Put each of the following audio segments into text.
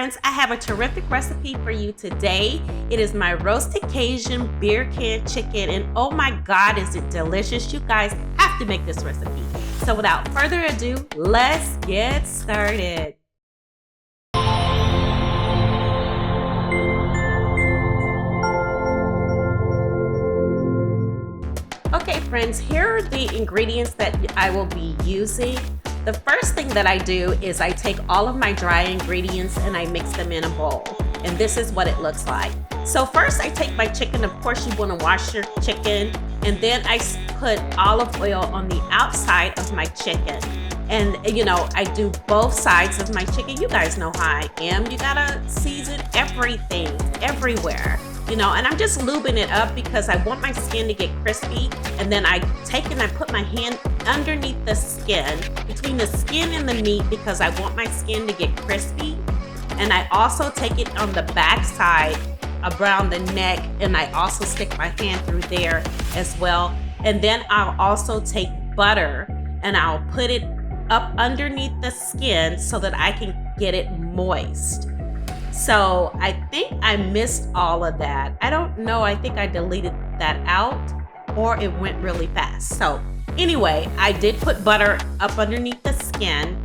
friends, I have a terrific recipe for you today. It is my roasted Cajun beer can chicken, and oh my God, is it delicious. You guys have to make this recipe. So without further ado, let's get started. Okay friends, here are the ingredients that I will be using. The first thing that I do is I take all of my dry ingredients and I mix them in a bowl. And this is what it looks like. So first I take my chicken. Of course you want to wash your chicken. And then I put olive oil on the outside of my chicken. And you know, I do both sides of my chicken. You guys know how I am. You gotta season everything, everywhere. You know, and I'm just lubing it up because I want my skin to get crispy. And then I take and I put my hand underneath the skin, between the skin and the meat, because I want my skin to get crispy. And I also take it on the back side around the neck, and I also stick my hand through there as well. And then I'll also take butter and I'll put it up underneath the skin so that I can get it moist. So I think I missed all of that. I don't know, I think I deleted that out or it went really fast. So anyway, I did put butter up underneath the skin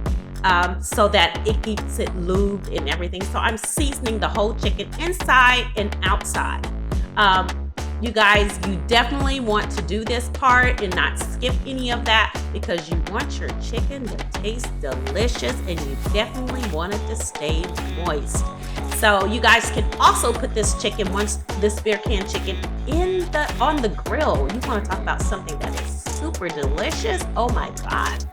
so that it keeps it lubed and everything. So I'm seasoning the whole chicken inside and outside. You guys, you definitely want to do this part and not skip any of that because you want your chicken to taste delicious and you definitely want it to stay moist. So you guys can also put this chicken, this beer can chicken, on the grill. You want to talk about something that is super delicious? Oh my God.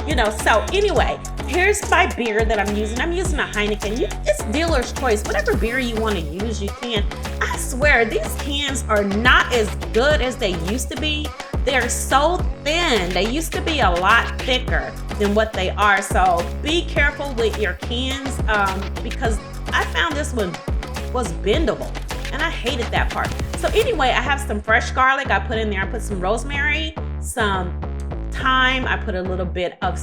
You know, so anyway, here's my beer that I'm using. I'm using a Heineken. It's dealer's choice. Whatever beer you want to use, you can. I swear, these cans are not as good as they used to be. They're so thin. They used to be a lot thicker than what they are. So be careful with your cans because I found this one was bendable and I hated that part. So anyway, I have some fresh garlic I put in there. I put some rosemary, some thyme. I put a little bit of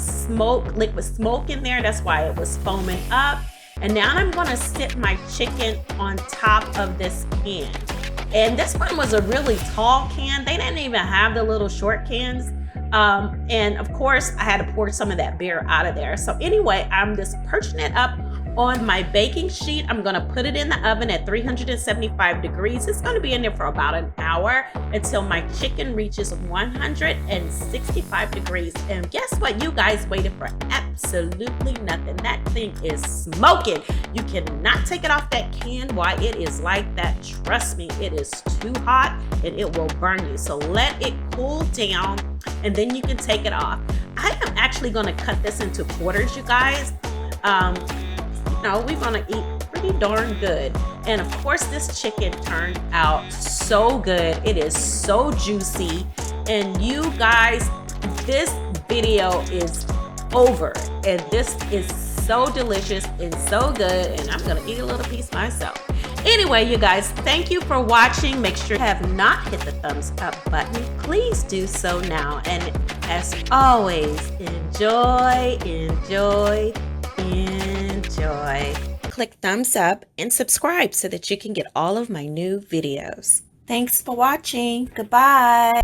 liquid smoke in there. That's why it was foaming up. And now I'm gonna sit my chicken on top of this can. And this one was a really tall can. They didn't even have the little short cans. And of course I had to pour some of that beer out of there. So anyway, I'm just perching it up on my baking sheet. I'm gonna put it in the oven at 375 degrees. It's gonna be in there for about an hour until my chicken reaches 165 degrees. And guess what? You guys waited for absolutely nothing. That thing is smoking. You cannot take it off that can while it is like that. Trust me, it is too hot and it will burn you. So let it cool down and then you can take it off. I am actually gonna cut this into quarters, you guys. No, we're gonna eat pretty darn good. And of course this chicken turned out so good. It is so juicy. And you guys, this video is over. And this is so delicious and so good. And I'm gonna eat a little piece myself. Anyway, you guys, thank you for watching. Make sure you have not hit the thumbs up button. Please do so now. And as always, enjoy, enjoy, enjoy. Click thumbs up and subscribe so that you can get all of my new videos. Thanks for watching. Goodbye.